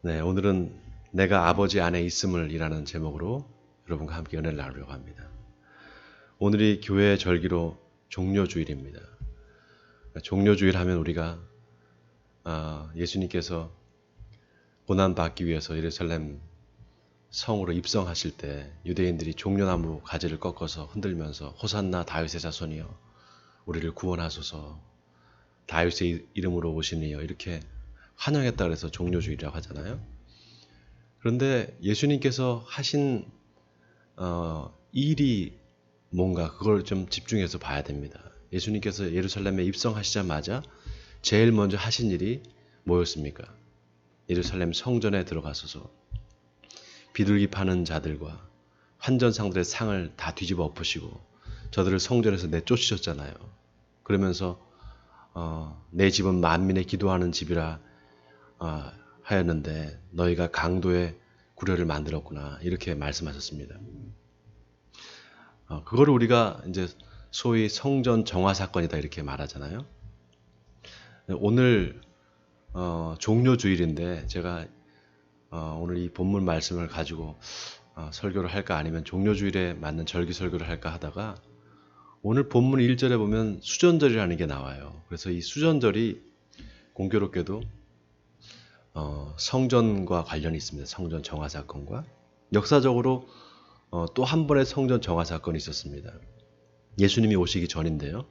네, 오늘은 내가 아버지 안에 있음을 이라는 제목으로 여러분과 함께 은혜를 나누려고 합니다. 오늘이 교회의 절기로 종료주일입니다. 종료주일 하면 우리가 예수님께서 고난받기 위해서 예루살렘 성으로 입성하실 때 유대인들이 종려나무 가지를 꺾어서 흔들면서 호산나 다윗의 자손이여 우리를 구원하소서, 다윗의 이름으로 오시니여, 이렇게 환영했다 그래서 종료주일이라고 하잖아요. 그런데 예수님께서 하신 일이 뭔가, 그걸 좀 집중해서 봐야 됩니다. 예수님께서 예루살렘에 입성하시자마자 제일 먼저 하신 일이 뭐였습니까? 예루살렘 성전에 들어가셔서 비둘기 파는 자들과 환전상들의 상을 다 뒤집어 엎으시고 저들을 성전에서 내쫓으셨잖아요. 그러면서 내 집은 만민의 기도하는 집이라 하였는데 너희가 강도의 구려를 만들었구나, 이렇게 말씀하셨습니다. 그거를 우리가 이제 소위 성전 정화 사건이다 이렇게 말하잖아요. 오늘 종료주일인데 제가 오늘 이 본문 말씀을 가지고 설교를 할까 아니면 종료주일에 맞는 절기 설교를 할까 하다가 오늘 본문 1절에 보면 수전절이라는 게 나와요. 그래서 이 수전절이 공교롭게도 성전과 관련이 있습니다. 성전 정화 사건과. 역사적으로 또 한 번의 성전 정화 사건이 있었습니다. 예수님이 오시기 전인데요.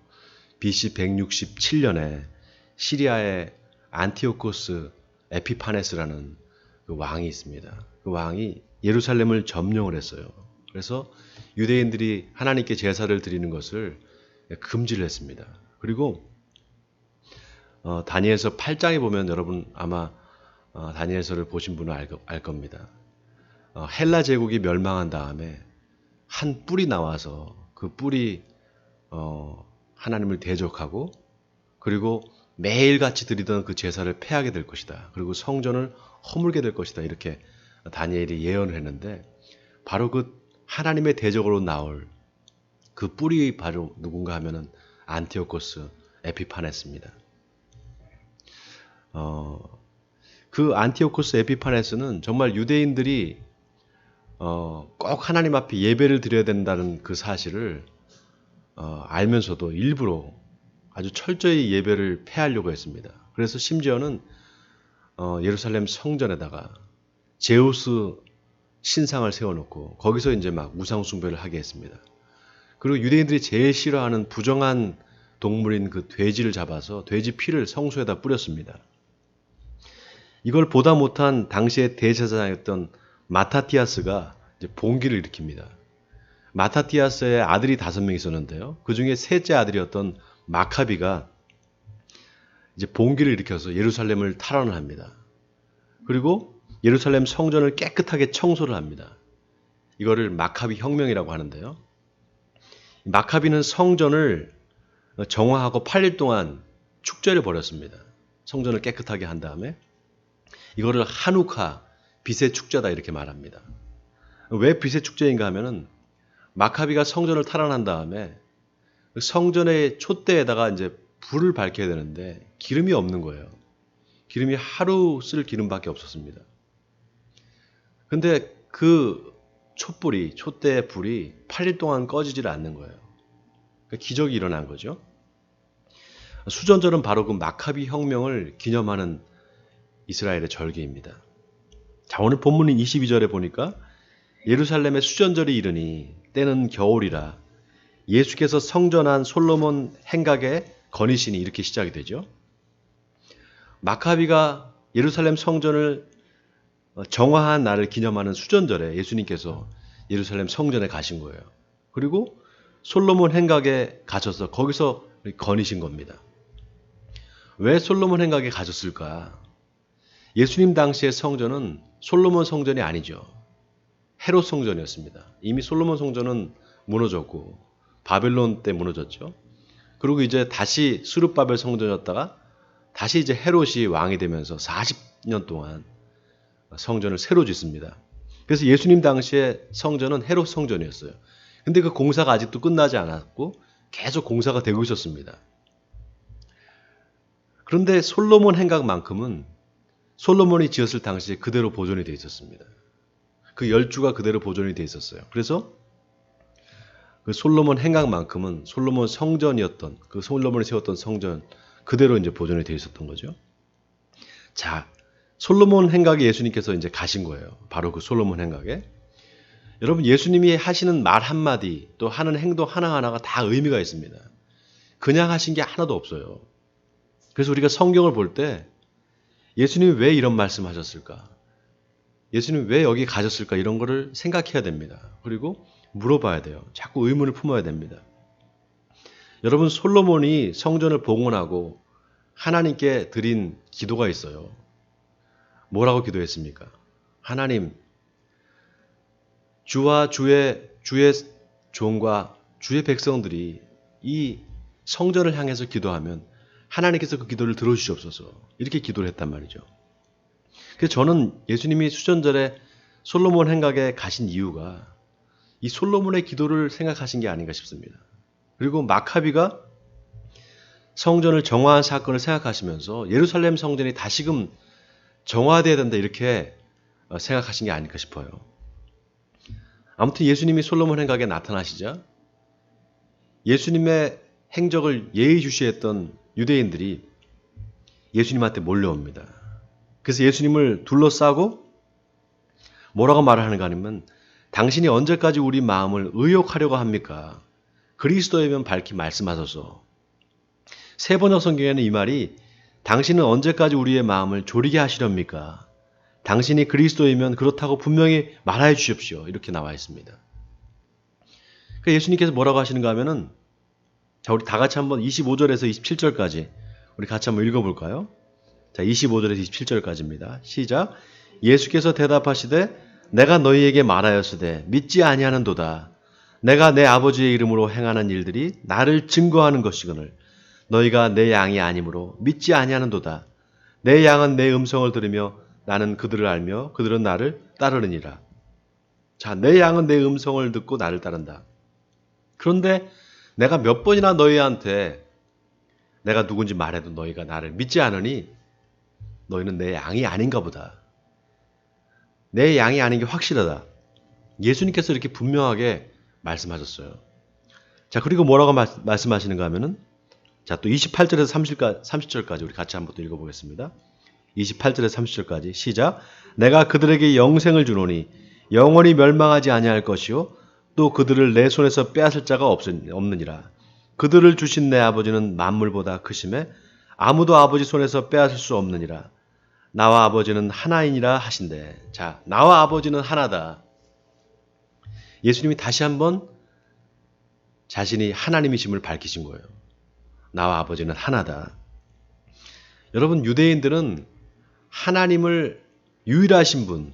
BC 167년에 시리아의 안티오코스 에피파네스라는 그 왕이 있습니다. 그 왕이 예루살렘을 점령을 했어요. 그래서 유대인들이 하나님께 제사를 드리는 것을 금지를 했습니다. 그리고 다니엘서 8장에 보면 여러분 아마 다니엘서를 보신 분은 알 겁니다. 헬라 제국이 멸망한 다음에 한 뿔이 나와서 그 뿔이 하나님을 대적하고 그리고 매일같이 드리던 그 제사를 폐하게 될 것이다. 그리고 성전을 허물게 될 것이다. 이렇게 다니엘이 예언을 했는데 바로 그 하나님의 대적으로 나올 그 뿔이 바로 누군가 하면은 안티오코스 에피파네스입니다. 그 안티오코스 에피파네스는 정말 유대인들이 꼭 하나님 앞에 예배를 드려야 된다는 그 사실을 알면서도 일부러 아주 철저히 예배를 폐하려고 했습니다. 그래서 심지어는 예루살렘 성전에다가 제우스 신상을 세워놓고 거기서 이제 막 우상 숭배를 하게 했습니다. 그리고 유대인들이 제일 싫어하는 부정한 동물인 그 돼지를 잡아서 돼지 피를 성소에다 뿌렸습니다. 이걸 보다 못한 당시의 대제사장이었던 마타티아스가 이제 봉기를 일으킵니다. 마타티아스의 아들이 5명 있었는데요. 그 중에 셋째 아들이었던 마카비가 이제 봉기를 일으켜서 예루살렘을 탈환을 합니다. 그리고 예루살렘 성전을 깨끗하게 청소를 합니다. 이거를 마카비 혁명이라고 하는데요. 마카비는 성전을 정화하고 8일 동안 축제를 벌였습니다. 성전을 깨끗하게 한 다음에 이거를 하누카, 빛의 축제다 이렇게 말합니다. 왜 빛의 축제인가 하면은 마카비가 성전을 탈환한 다음에 성전의 촛대에다가 이제 불을 밝혀야 되는데 기름이 없는 거예요. 기름이 하루 쓸 기름밖에 없었습니다. 근데 그 촛불이, 촛대의 불이 8일 동안 꺼지질 않는 거예요. 그러니까 기적이 일어난 거죠. 수전절은 바로 그 마카비 혁명을 기념하는 이스라엘의 절기입니다. 자, 오늘 본문 22절에 보니까 예루살렘의 수전절이 이르니 때는 겨울이라 예수께서 성전한 솔로몬 행각에 거니시니, 이렇게 시작이 되죠. 마카비가 예루살렘 성전을 정화한 날을 기념하는 수전절에 예수님께서 예루살렘 성전에 가신 거예요. 그리고 솔로몬 행각에 가셔서 거기서 거니신 겁니다. 왜 솔로몬 행각에 가셨을까? 예수님 당시의 성전은 솔로몬 성전이 아니죠. 헤롯 성전이었습니다. 이미 솔로몬 성전은 무너졌고 바벨론 때 무너졌죠. 그리고 이제 다시 스룹바벨 성전이었다가 다시 이제 헤롯이 왕이 되면서 40년 동안 성전을 새로 짓습니다. 그래서 예수님 당시의 성전은 헤롯 성전이었어요. 근데 그 공사가 아직도 끝나지 않았고 계속 공사가 되고 있었습니다. 그런데 솔로몬 행각만큼은 솔로몬이 지었을 당시에 그대로 보존이 되어 있었습니다. 그 10주가 그대로 보존이 되어 있었어요. 그래서 그 솔로몬 행각만큼은 솔로몬 성전이었던, 그 솔로몬이 세웠던 성전 그대로 이제 보존이 되어 있었던 거죠. 자, 솔로몬 행각에 예수님께서 이제 가신 거예요. 바로 그 솔로몬 행각에. 여러분, 예수님이 하시는 말 한마디, 또 하는 행동 하나하나가 다 의미가 있습니다. 그냥 하신 게 하나도 없어요. 그래서 우리가 성경을 볼 때 예수님이 왜 이런 말씀 하셨을까? 예수님이 왜 여기 가셨을까? 이런 거를 생각해야 됩니다. 그리고 물어봐야 돼요. 자꾸 의문을 품어야 됩니다. 여러분, 솔로몬이 성전을 봉헌하고 하나님께 드린 기도가 있어요. 뭐라고 기도했습니까? 하나님, 주와 주의 종과 주의 백성들이 이 성전을 향해서 기도하면 하나님께서 그 기도를 들어주시옵소서. 이렇게 기도를 했단 말이죠. 그래서 저는 예수님이 수전절에 솔로몬 행각에 가신 이유가 이 솔로몬의 기도를 생각하신 게 아닌가 싶습니다. 그리고 마카비가 성전을 정화한 사건을 생각하시면서 예루살렘 성전이 다시금 정화되어야 된다 이렇게 생각하신 게 아닐까 싶어요. 아무튼 예수님이 솔로몬 행각에 나타나시자 예수님의 행적을 예의주시했던 유대인들이 예수님한테 몰려옵니다. 그래서 예수님을 둘러싸고 뭐라고 말을 하는가 하면 당신이 언제까지 우리 마음을 의욕하려고 합니까? 그리스도이면 밝히 말씀하소서. 세 번역 성경에는 이 말이 당신은 언제까지 우리의 마음을 졸이게 하시렵니까? 당신이 그리스도이면 그렇다고 분명히 말하여 주십시오. 이렇게 나와 있습니다. 그러니까 예수님께서 뭐라고 하시는가 하면은 자, 우리 다 같이 한번 25절에서 27절까지 우리 같이 한번 읽어볼까요? 자, 25절에서 27절까지입니다. 시작. 예수께서 대답하시되 내가 너희에게 말하였으되 믿지 아니하는도다. 내가 내 아버지의 이름으로 행하는 일들이 나를 증거하는 것이거늘 너희가 내 양이 아니므로 믿지 아니하는도다. 내 양은 내 음성을 들으며 나는 그들을 알며 그들은 나를 따르느니라. 자, 내 양은 내 음성을 듣고 나를 따른다. 그런데 내가 몇 번이나 너희한테 내가 누군지 말해도 너희가 나를 믿지 않으니 너희는 내 양이 아닌가 보다. 내 양이 아닌 게 확실하다. 예수님께서 이렇게 분명하게 말씀하셨어요. 자, 그리고 뭐라고 말씀하시는가 하면은 자, 또 28절에서 30절까지 우리 같이 한번 또 읽어보겠습니다. 28절에서 30절까지 시작. 내가 그들에게 영생을 주노니 영원히 멸망하지 아니할 것이요 또 그들을 내 손에서 빼앗을 자가 없느니라. 그들을 주신 내 아버지는 만물보다 크심에 아무도 아버지 손에서 빼앗을 수 없느니라. 나와 아버지는 하나이니라 하신대. 자, 나와 아버지는 하나다. 예수님이 다시 한번 자신이 하나님이심을 밝히신 거예요. 나와 아버지는 하나다. 여러분, 유대인들은 하나님을 유일하신 분,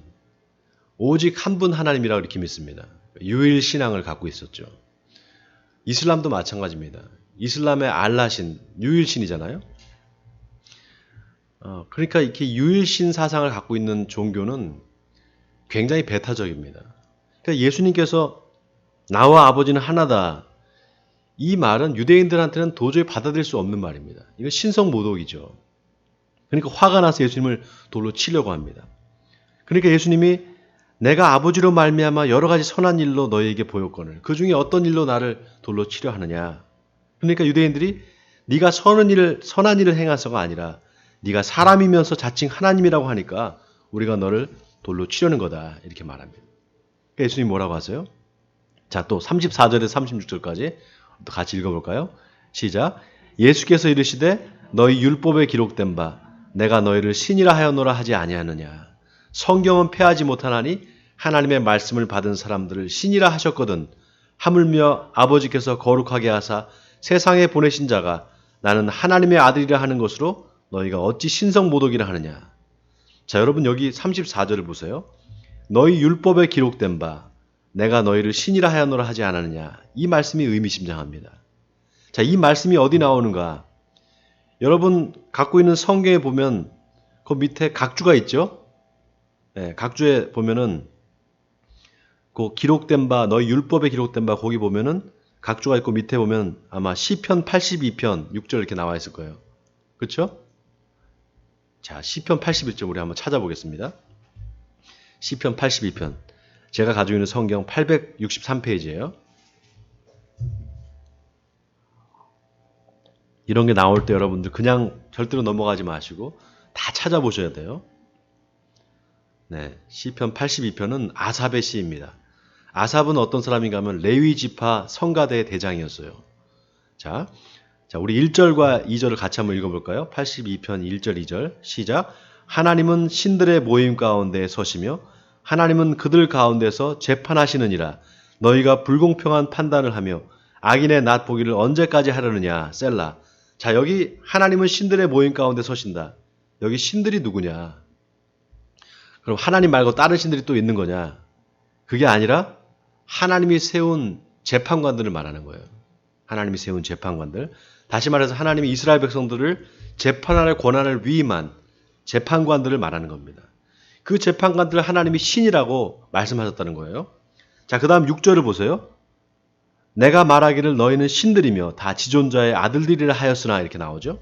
오직 한 분 하나님이라고 이렇게 믿습니다. 유일 신앙을 갖고 있었죠. 이슬람도 마찬가지입니다. 이슬람의 알라신, 유일신이잖아요. 그러니까 이렇게 유일신 사상을 갖고 있는 종교는 굉장히 배타적입니다. 그러니까 예수님께서 나와 아버지는 하나다. 이 말은 유대인들한테는 도저히 받아들일 수 없는 말입니다. 이건 신성모독이죠. 그러니까 화가 나서 예수님을 돌로 치려고 합니다. 그러니까 예수님이 내가 아버지로 말미암아 여러 가지 선한 일로 너희에게 보였거늘 그 중에 어떤 일로 나를 돌로 치려 하느냐. 그러니까 유대인들이 네가 선한 일을 행해서가 아니라 네가 사람이면서 자칭 하나님이라고 하니까 우리가 너를 돌로 치려는 거다. 이렇게 말합니다. 그러니까 예수님이 뭐라고 하세요? 자, 또 34절에서 36절까지 또 같이 읽어볼까요? 시작. 예수께서 이르시되 너희 율법에 기록된 바 내가 너희를 신이라 하였노라 하지 아니하느냐. 성경은 패하지 못하나니 하나님의 말씀을 받은 사람들을 신이라 하셨거든. 하물며 아버지께서 거룩하게 하사 세상에 보내신 자가 나는 하나님의 아들이라 하는 것으로 너희가 어찌 신성모독이라 하느냐. 자, 여러분 여기 34절을 보세요. 너희 율법에 기록된 바 내가 너희를 신이라 하였노라 하지 않았느냐. 이 말씀이 의미심장합니다. 자, 이 말씀이 어디 나오는가? 여러분 갖고 있는 성경에 보면 그 밑에 각주가 있죠? 네, 각주에 보면은 그 기록된 바 너희 율법에 기록된 바 거기 보면은 각주가 있고 밑에 보면 아마 시편 82편 6절 이렇게 나와 있을 거예요. 그렇죠? 자, 시편 81편 우리 한번 찾아보겠습니다. 시편 82편. 제가 가지고 있는 성경 863페이지예요. 이런 게 나올 때 여러분들 그냥 절대로 넘어가지 마시고 다 찾아보셔야 돼요. 네, 시편 82편은 아삽의 시입니다. 아삽은 어떤 사람인가 하면 레위 지파 성가대의 대장이었어요. 자, 우리 1절과 2절을 같이 한번 읽어볼까요? 82편 1절 2절 시작. 하나님은 신들의 모임 가운데 서시며 하나님은 그들 가운데서 재판하시느니라. 너희가 불공평한 판단을 하며 악인의 낫 보기를 언제까지 하려느냐. 셀라. 자, 여기 하나님은 신들의 모임 가운데 서신다. 여기 신들이 누구냐? 그럼 하나님 말고 다른 신들이 또 있는 거냐? 그게 아니라 하나님이 세운 재판관들을 말하는 거예요. 하나님이 세운 재판관들. 다시 말해서 하나님이 이스라엘 백성들을 재판할 권한을 위임한 재판관들을 말하는 겁니다. 그 재판관들을 하나님이 신이라고 말씀하셨다는 거예요. 자, 그 다음 6절을 보세요. 내가 말하기를 너희는 신들이며 다 지존자의 아들들이라 하였으나 이렇게 나오죠.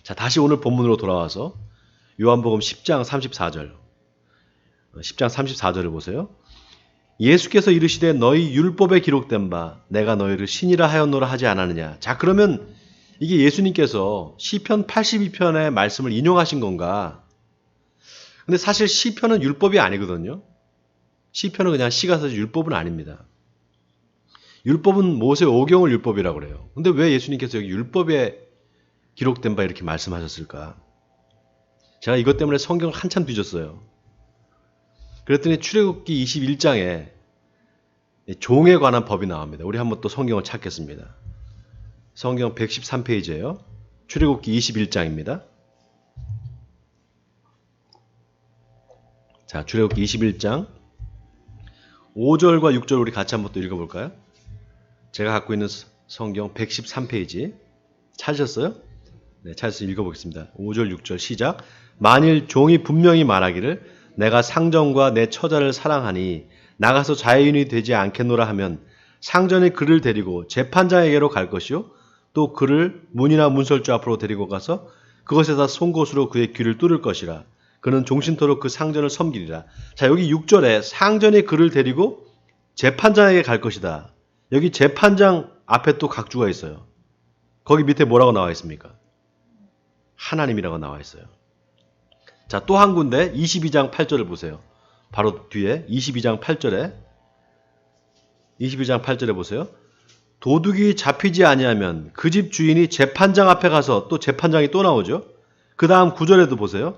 자, 다시 오늘 본문으로 돌아와서 요한복음 10장 34절 10장 34절을 보세요. 예수께서 이르시되 너희 율법에 기록된 바 내가 너희를 신이라 하였노라 하지 않았느냐. 자, 그러면 이게 예수님께서 시편 82편의 말씀을 인용하신 건가? 근데 사실 시편은 율법이 아니거든요. 시편은 그냥 시가 써서 율법은 아닙니다. 율법은 모세 오경을 율법이라고 그래요. 근데 왜 예수님께서 여기 율법에 기록된 바 이렇게 말씀하셨을까? 제가 이것 때문에 성경을 한참 뒤졌어요. 그랬더니 출애굽기 21장에 종에 관한 법이 나옵니다. 우리 한번 또 성경을 찾겠습니다. 성경 113페이지예요. 출애굽기 21장입니다. 자, 출애굽기 21장 5절과 6절 우리 같이 한번 또 읽어볼까요? 제가 갖고 있는 성경 113페이지 찾으셨어요? 네, 찾아서 읽어보겠습니다. 5절 6절 시작. 만일 종이 분명히 말하기를 내가 상전과 내 처자를 사랑하니 나가서 자유인이 되지 않겠노라 하면 상전이 그를 데리고 재판장에게로 갈 것이요 또 그를 문이나 문설주 앞으로 데리고 가서 그것에다 송곳으로 그의 귀를 뚫을 것이라. 그는 종신토록 그 상전을 섬기리라. 자, 여기 6절에 상전이 그를 데리고 재판장에게 갈 것이다. 여기 재판장 앞에 또 각주가 있어요. 거기 밑에 뭐라고 나와 있습니까? 하나님이라고 나와 있어요. 자, 또 한 군데 22장 8절을 보세요. 바로 뒤에 22장 8절에 보세요. 도둑이 잡히지 아니하면 그 집 주인이 재판장 앞에 가서 또 재판장이 또 나오죠. 그 다음 9절에도 보세요.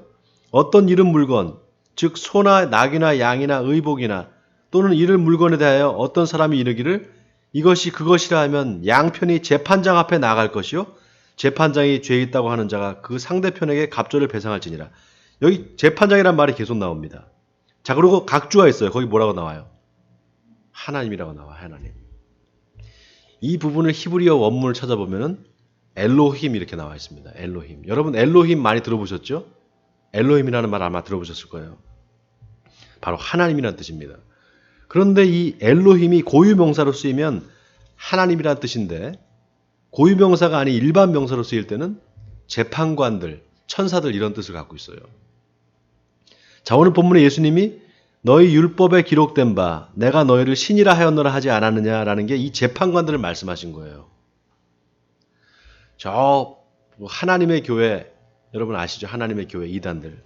어떤 잃은 물건, 즉 소나 낙이나 양이나 의복이나 또는 잃은 물건에 대하여 어떤 사람이 이르기를 이것이 그것이라 하면 양편이 재판장 앞에 나갈 것이요 재판장이 죄 있다고 하는 자가 그 상대편에게 갑절을 배상할지니라. 여기 재판장이란 말이 계속 나옵니다. 자, 그리고 각주가 있어요. 거기 뭐라고 나와요? 하나님이라고 나와요. 하나님. 이 부분을 히브리어 원문을 찾아보면은 엘로힘 이렇게 나와 있습니다. 엘로힘. 여러분 엘로힘 많이 들어보셨죠? 엘로힘이라는 말 아마 들어보셨을 거예요. 바로 하나님이라는 뜻입니다. 그런데 이 엘로힘이 고유명사로 쓰이면 하나님이라는 뜻인데 고유명사가 아닌 일반 명사로 쓰일 때는 재판관들, 천사들 이런 뜻을 갖고 있어요. 자, 오늘 본문에 예수님이 너희 율법에 기록된 바 내가 너희를 신이라 하였노라 하지 않았느냐라는 게 이 재판관들을 말씀하신 거예요. 저 하나님의 교회 여러분 아시죠? 하나님의 교회 이단들.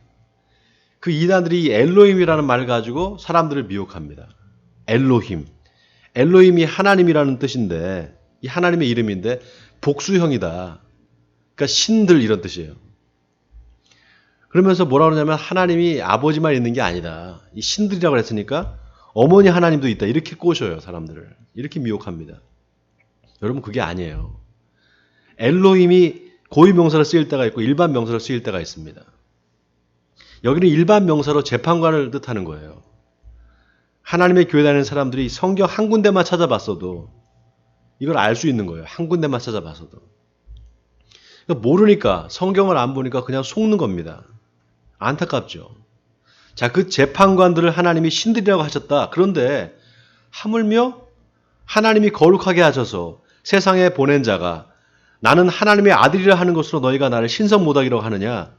그 이단들이 이 엘로힘이라는 말을 가지고 사람들을 미혹합니다. 엘로힘. 엘로힘이 하나님이라는 뜻인데 이 하나님의 이름인데 복수형이다. 그러니까 신들 이런 뜻이에요. 그러면서 뭐라 그러냐면 하나님이 아버지만 있는 게 아니다. 이 신들이라고 했으니까 어머니 하나님도 있다. 이렇게 꼬셔요. 사람들을. 이렇게 미혹합니다. 여러분 그게 아니에요. 엘로힘이 고유명사로 쓰일 때가 있고 일반 명사로 쓰일 때가 있습니다. 여기는 일반 명사로 재판관을 뜻하는 거예요. 하나님의 교회 다니는 사람들이 성경 한 군데만 찾아봤어도 이걸 알 수 있는 거예요. 한 군데만 찾아봤어도. 그러니까 모르니까 성경을 안 보니까 그냥 속는 겁니다. 안타깝죠. 자, 그 재판관들을 하나님이 신들이라고 하셨다. 그런데 하물며 하나님이 거룩하게 하셔서 세상에 보낸 자가 나는 하나님의 아들이라 하는 것으로 너희가 나를 신성 못하기로 하느냐.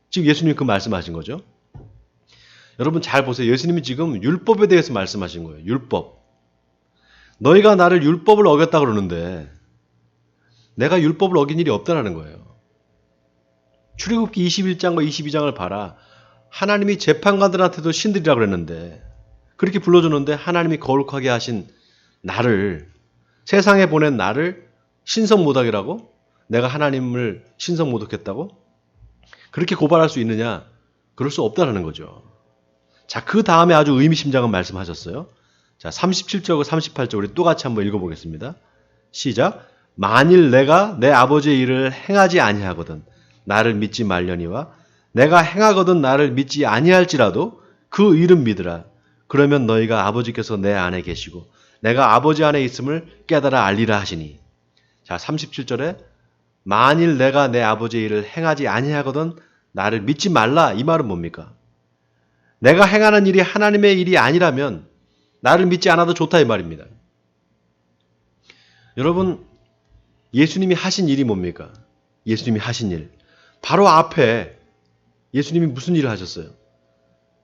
지금 예수님이 그 말씀하신 거죠. 여러분 잘 보세요. 예수님이 지금 율법에 대해서 말씀하신 거예요. 율법. 너희가 나를 율법을 어겼다 그러는데 내가 율법을 어긴 일이 없다라는 거예요. 출애굽기 21장과 22장을 봐라. 하나님이 재판관들한테도 신들이라 그랬는데 그렇게 불러주는데 하나님이 거룩하게 하신 나를, 세상에 보낸 나를 신성모독이라고? 내가 하나님을 신성모독했다고? 그렇게 고발할 수 있느냐? 그럴 수 없다라는 거죠. 자, 그 다음에 아주 의미심장한 말씀하셨어요. 자, 37절과 38절 우리 또 같이 한번 읽어보겠습니다. 시작. 만일 내가 내 아버지의 일을 행하지 아니하거든 나를 믿지 말려니와 내가 행하거든 나를 믿지 아니할지라도 그 일은 믿으라. 그러면 너희가 아버지께서 내 안에 계시고 내가 아버지 안에 있음을 깨달아 알리라 하시니. 자, 37절에 만일 내가 내 아버지의 일을 행하지 아니하거든 나를 믿지 말라. 이 말은 뭡니까? 내가 행하는 일이 하나님의 일이 아니라면 나를 믿지 않아도 좋다 이 말입니다. 여러분, 예수님이 하신 일이 뭡니까? 예수님이 하신 일. 바로 앞에 예수님이 무슨 일을 하셨어요?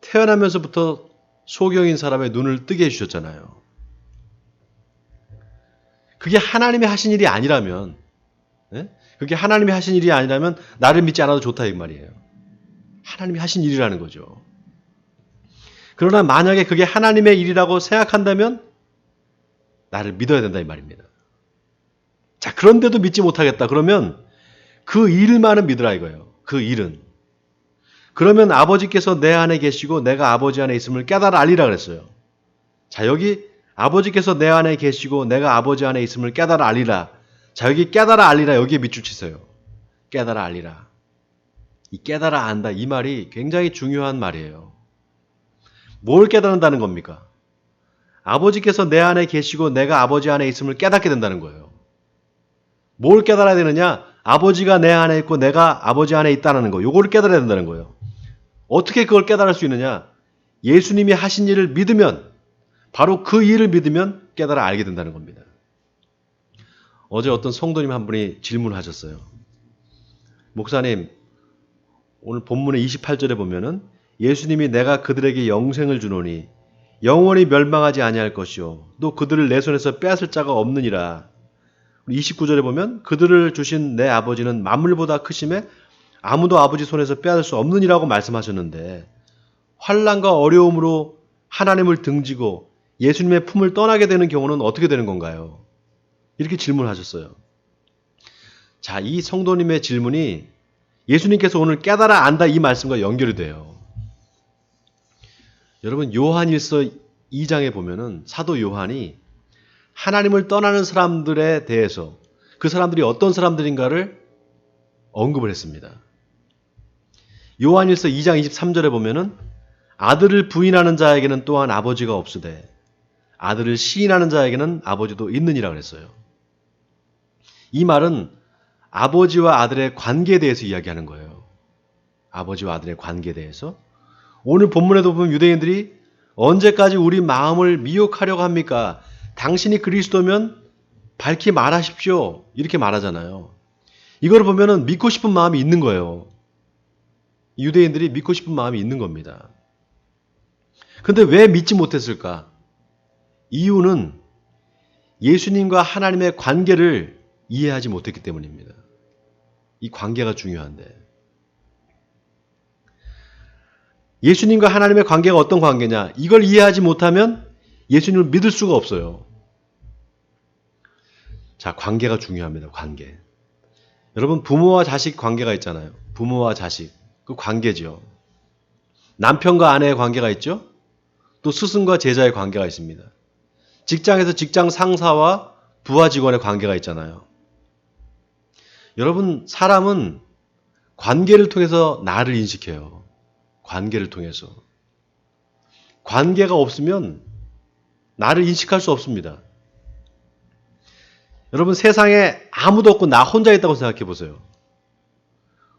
태어나면서부터 소경인 사람의 눈을 뜨게 해주셨잖아요. 그게 하나님이 하신 일이 아니라면, 그게 하나님이 하신 일이 아니라면 나를 믿지 않아도 좋다 이 말이에요. 하나님이 하신 일이라는 거죠. 그러나 만약에 그게 하나님의 일이라고 생각한다면 나를 믿어야 된다 이 말입니다. 자, 그런데도 믿지 못하겠다. 그러면 그 일만은 믿으라 이거예요. 그 일은. 그러면 아버지께서 내 안에 계시고 내가 아버지 안에 있음을 깨달아 알리라 그랬어요. 자, 여기 아버지께서 내 안에 계시고 내가 아버지 안에 있음을 깨달아 알리라. 자, 여기 깨달아 알리라 여기에 밑줄 치세요. 깨달아 알리라. 이 깨달아 안다 이 말이 굉장히 중요한 말이에요. 뭘 깨달은다는 겁니까? 아버지께서 내 안에 계시고 내가 아버지 안에 있음을 깨닫게 된다는 거예요. 뭘 깨달아야 되느냐? 아버지가 내 안에 있고 내가 아버지 안에 있다는 거. 요거를 깨달아야 된다는 거예요. 어떻게 그걸 깨달을 수 있느냐? 예수님이 하신 일을 믿으면, 바로 그 일을 믿으면 깨달아 알게 된다는 겁니다. 어제 어떤 성도님 한 분이 질문하셨어요. 목사님, 오늘 본문의 28절에 보면은 예수님이 내가 그들에게 영생을 주노니 영원히 멸망하지 아니할 것이요 또 그들을 내 손에서 빼앗을 자가 없느니라. 29절에 보면 그들을 주신 내 아버지는 만물보다 크심에 아무도 아버지 손에서 빼앗을 수 없느니라고 말씀하셨는데 환난과 어려움으로 하나님을 등지고 예수님의 품을 떠나게 되는 경우는 어떻게 되는 건가요? 이렇게 질문하셨어요. 자, 이 성도님의 질문이 예수님께서 오늘 깨달아 안다 이 말씀과 연결이 돼요. 여러분, 요한일서 2장에 보면은 사도 요한이 하나님을 떠나는 사람들에 대해서 그 사람들이 어떤 사람들인가를 언급을 했습니다. 요한일서 2장 23절에 보면은 아들을 부인하는 자에게는 또한 아버지가 없으되 아들을 시인하는 자에게는 아버지도 있느니라 그랬어요. 이 말은 아버지와 아들의 관계에 대해서 이야기하는 거예요. 아버지와 아들의 관계에 대해서. 오늘 본문에도 보면 유대인들이 언제까지 우리 마음을 미혹하려고 합니까? 당신이 그리스도면 밝히 말하십시오. 이렇게 말하잖아요. 이걸 보면은 믿고 싶은 마음이 있는 거예요. 유대인들이 믿고 싶은 마음이 있는 겁니다. 근데 왜 믿지 못했을까? 이유는 예수님과 하나님의 관계를 이해하지 못했기 때문입니다. 이 관계가 중요한데. 예수님과 하나님의 관계가 어떤 관계냐? 이걸 이해하지 못하면 예수님을 믿을 수가 없어요. 자, 관계가 중요합니다. 관계. 여러분, 부모와 자식 관계가 있잖아요. 부모와 자식. 그 관계죠. 남편과 아내의 관계가 있죠. 또 스승과 제자의 관계가 있습니다. 직장에서 직장 상사와 부하 직원의 관계가 있잖아요. 여러분, 사람은 관계를 통해서 나를 인식해요. 관계를 통해서. 관계가 없으면 나를 인식할 수 없습니다. 여러분, 세상에 아무도 없고 나 혼자 있다고 생각해 보세요.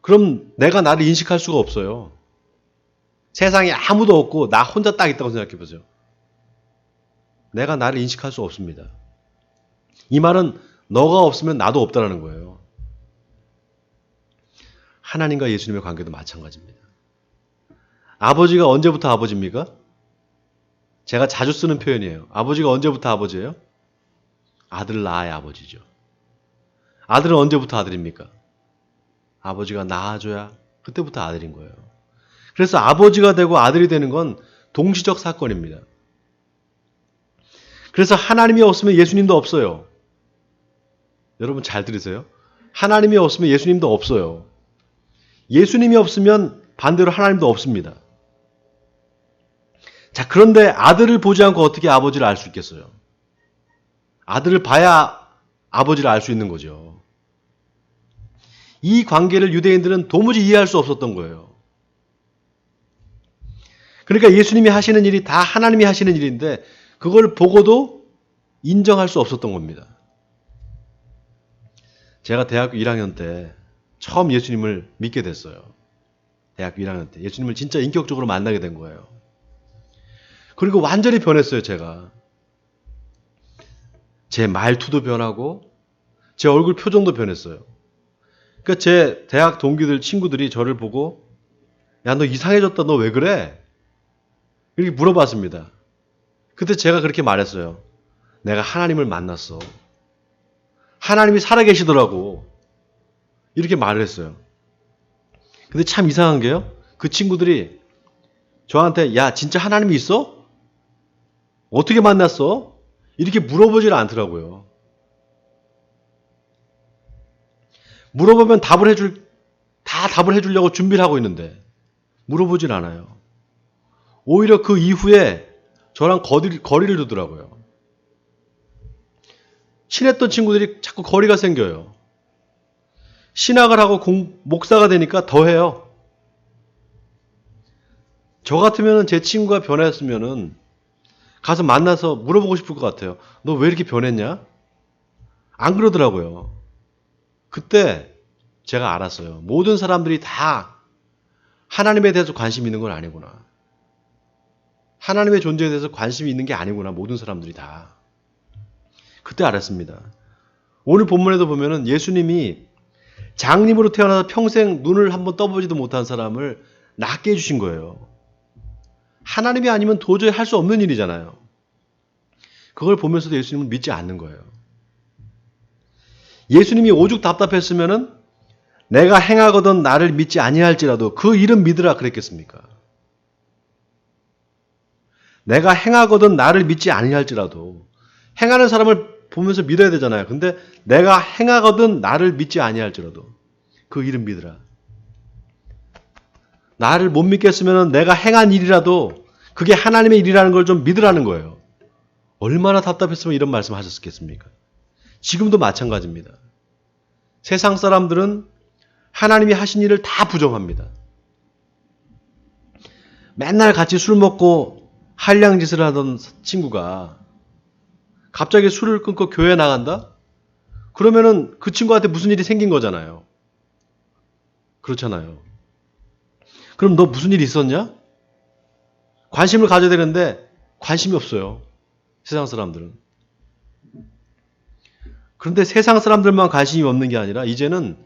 그럼 내가 나를 인식할 수가 없어요. 세상에 아무도 없고 나 혼자 딱 있다고 생각해 보세요. 내가 나를 인식할 수 없습니다. 이 말은 너가 없으면 나도 없다라는 거예요. 하나님과 예수님의 관계도 마찬가지입니다. 아버지가 언제부터 아버지입니까? 제가 자주 쓰는 표현이에요. 아버지가 언제부터 아버지예요? 아들 낳아야 아버지죠. 아들은 언제부터 아들입니까? 아버지가 낳아줘야 그때부터 아들인 거예요. 그래서 아버지가 되고 아들이 되는 건 동시적 사건입니다. 그래서 하나님이 없으면 예수님도 없어요. 여러분 잘 들으세요. 하나님이 없으면 예수님도 없어요. 예수님이 없으면 반대로 하나님도 없습니다. 자, 그런데 아들을 보지 않고 어떻게 아버지를 알 수 있겠어요? 아들을 봐야 아버지를 알 수 있는 거죠. 이 관계를 유대인들은 도무지 이해할 수 없었던 거예요. 그러니까 예수님이 하시는 일이 다 하나님이 하시는 일인데 그걸 보고도 인정할 수 없었던 겁니다. 제가 대학교 1학년 때 처음 예수님을 믿게 됐어요. 대학교 1학년 때 예수님을 진짜 인격적으로 만나게 된 거예요. 그리고 완전히 변했어요, 제가. 제 말투도 변하고 제 얼굴 표정도 변했어요. 그러니까 제 대학 동기들, 친구들이 저를 보고 야, 너 이상해졌다. 너 왜 그래? 이렇게 물어봤습니다. 그때 제가 그렇게 말했어요. 내가 하나님을 만났어. 하나님이 살아계시더라고. 이렇게 말을 했어요. 근데 참 이상한 게요. 그 친구들이 저한테 야, 진짜 하나님이 있어? 어떻게 만났어? 이렇게 물어보질 않더라고요. 물어보면 다 답을 해주려고 준비를 하고 있는데 물어보질 않아요. 오히려 그 이후에 저랑 거리를 두더라고요. 친했던 친구들이 자꾸 거리가 생겨요. 신학을 하고 목사가 되니까 더 해요. 저 같으면 제 친구가 변했으면 가서 만나서 물어보고 싶을 것 같아요. 너 왜 이렇게 변했냐? 안 그러더라고요. 그때 제가 알았어요. 모든 사람들이 다 하나님에 대해서 관심이 있는 건 아니구나. 하나님의 존재에 대해서 관심이 있는 게 아니구나. 모든 사람들이 다. 그때 알았습니다. 오늘 본문에도 보면은 예수님이 장님으로 태어나서 평생 눈을 한번 떠보지도 못한 사람을 낫게 해주신 거예요. 하나님이 아니면 도저히 할 수 없는 일이잖아요. 그걸 보면서도 예수님은 믿지 않는 거예요. 예수님이 오죽 답답했으면은 내가 행하거든 나를 믿지 아니할지라도 그 일은 믿으라 그랬겠습니까? 내가 행하거든 나를 믿지 아니할지라도 행하는 사람을 보면서 믿어야 되잖아요. 근데 내가 행하거든 나를 믿지 아니할지라도 그 일은 믿으라. 나를 못 믿겠으면 내가 행한 일이라도 그게 하나님의 일이라는 걸 좀 믿으라는 거예요. 얼마나 답답했으면 이런 말씀 하셨겠습니까? 지금도 마찬가지입니다. 세상 사람들은 하나님이 하신 일을 다 부정합니다. 맨날 같이 술 먹고 한량짓을 하던 친구가 갑자기 술을 끊고 교회 나간다? 그러면은 그 친구한테 무슨 일이 생긴 거잖아요. 그렇잖아요. 그럼 너 무슨 일이 있었냐? 관심을 가져야 되는데 관심이 없어요. 세상 사람들은. 그런데 세상 사람들만 관심이 없는 게 아니라 이제는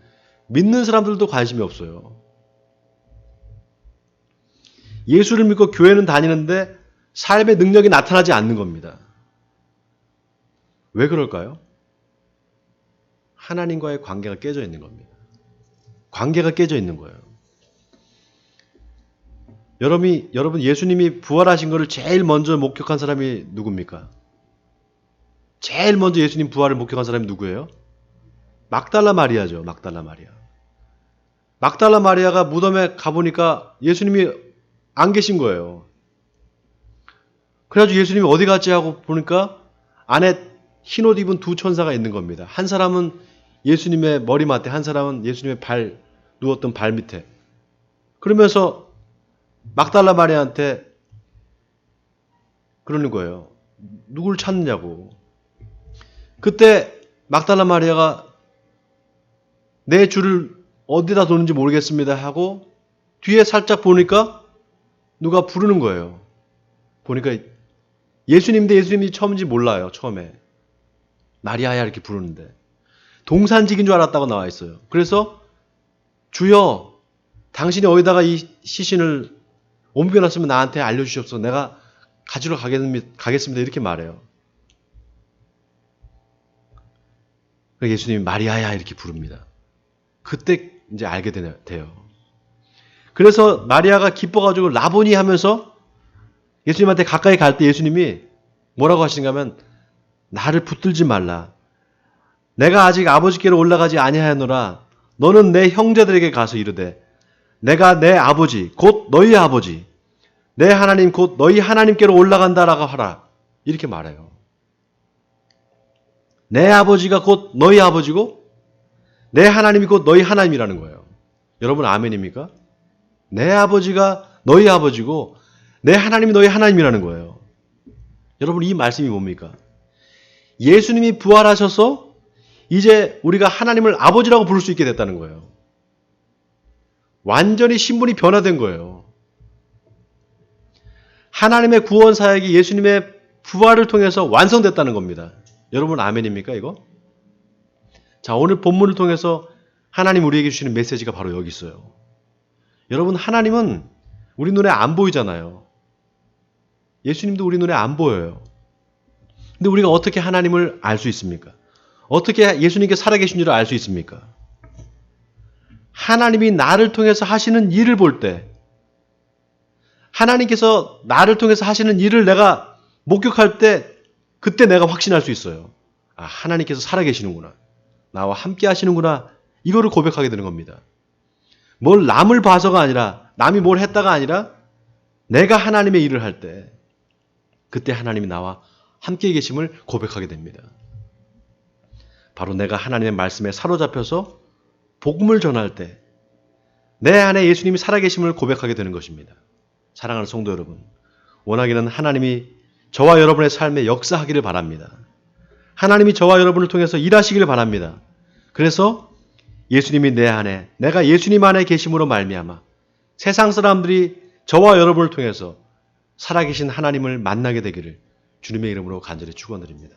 믿는 사람들도 관심이 없어요. 예수를 믿고 교회는 다니는데 삶의 능력이 나타나지 않는 겁니다. 왜 그럴까요? 하나님과의 관계가 깨져 있는 겁니다. 관계가 깨져 있는 거예요. 여러분 예수님이 부활하신 것을 제일 먼저 목격한 사람이 누굽니까? 제일 먼저 예수님 부활을 목격한 사람이 누구예요? 막달라 마리아죠. 막달라 마리아. 막달라 마리아가 무덤에 가보니까 예수님이 안 계신 거예요. 그래가지고 예수님이 어디 갔지 하고 보니까 안에 흰옷 입은 두 천사가 있는 겁니다. 한 사람은 예수님의 머리맡에, 한 사람은 예수님의 누웠던 발 밑에. 그러면서 막달라 마리아한테 그러는 거예요. 누굴 찾느냐고. 그때 막달라 마리아가 내 주를 어디다 뒀는지 모르겠습니다 하고 뒤에 살짝 보니까 누가 부르는 거예요. 보니까 예수님인데 예수님이 처음인지 몰라요. 처음에. 마리아야 이렇게 부르는데. 동산직인 줄 알았다고 나와 있어요. 그래서 주여, 당신이 어디다가 이 시신을 옮겨놨으면 나한테 알려주시옵소서. 내가 가지러 가겠습니다. 이렇게 말해요. 예수님이 마리아야 이렇게 부릅니다. 그때 이제 알게 돼요. 그래서 마리아가 기뻐가지고 라보니 하면서 예수님한테 가까이 갈 때 예수님이 뭐라고 하시는가 하면 나를 붙들지 말라. 내가 아직 아버지께로 올라가지 아니하였노라. 너는 내 형제들에게 가서 이르되 내가 내 아버지 곧 너희 아버지 내 하나님 곧 너희 하나님께로 올라간다라고 하라. 이렇게 말해요. 내 아버지가 곧 너희 아버지고 내 하나님이 곧 너희 하나님이라는 거예요. 여러분 아멘입니까? 내 아버지가 너희 아버지고 내 하나님이 너희 하나님이라는 거예요. 여러분 이 말씀이 뭡니까? 예수님이 부활하셔서 이제 우리가 하나님을 아버지라고 부를 수 있게 됐다는 거예요. 완전히 신분이 변화된 거예요. 하나님의 구원 사역이 예수님의 부활을 통해서 완성됐다는 겁니다. 여러분 아멘입니까 이거? 자, 오늘 본문을 통해서 하나님 우리에게 주시는 메시지가 바로 여기 있어요. 여러분 하나님은 우리 눈에 안 보이잖아요. 예수님도 우리 눈에 안 보여요. 근데 우리가 어떻게 하나님을 알 수 있습니까? 어떻게 예수님께 살아계신 줄을 알 수 있습니까? 하나님이 나를 통해서 하시는 일을 볼 때, 하나님께서 나를 통해서 하시는 일을 내가 목격할 때, 그때 내가 확신할 수 있어요. 아, 하나님께서 살아계시는구나. 나와 함께 하시는구나. 이거를 고백하게 되는 겁니다. 뭘 남을 봐서가 아니라, 남이 뭘 했다가 아니라, 내가 하나님의 일을 할 때, 그때 하나님이 나와 함께 계심을 고백하게 됩니다. 바로 내가 하나님의 말씀에 사로잡혀서 복음을 전할 때 내 안에 예수님이 살아계심을 고백하게 되는 것입니다. 사랑하는 성도 여러분, 원하기는 하나님이 저와 여러분의 삶에 역사하기를 바랍니다. 하나님이 저와 여러분을 통해서 일하시기를 바랍니다. 그래서 예수님이 내 안에, 내가 예수님 안에 계심으로 말미암아 세상 사람들이 저와 여러분을 통해서 살아계신 하나님을 만나게 되기를 주님의 이름으로 간절히 축원드립니다.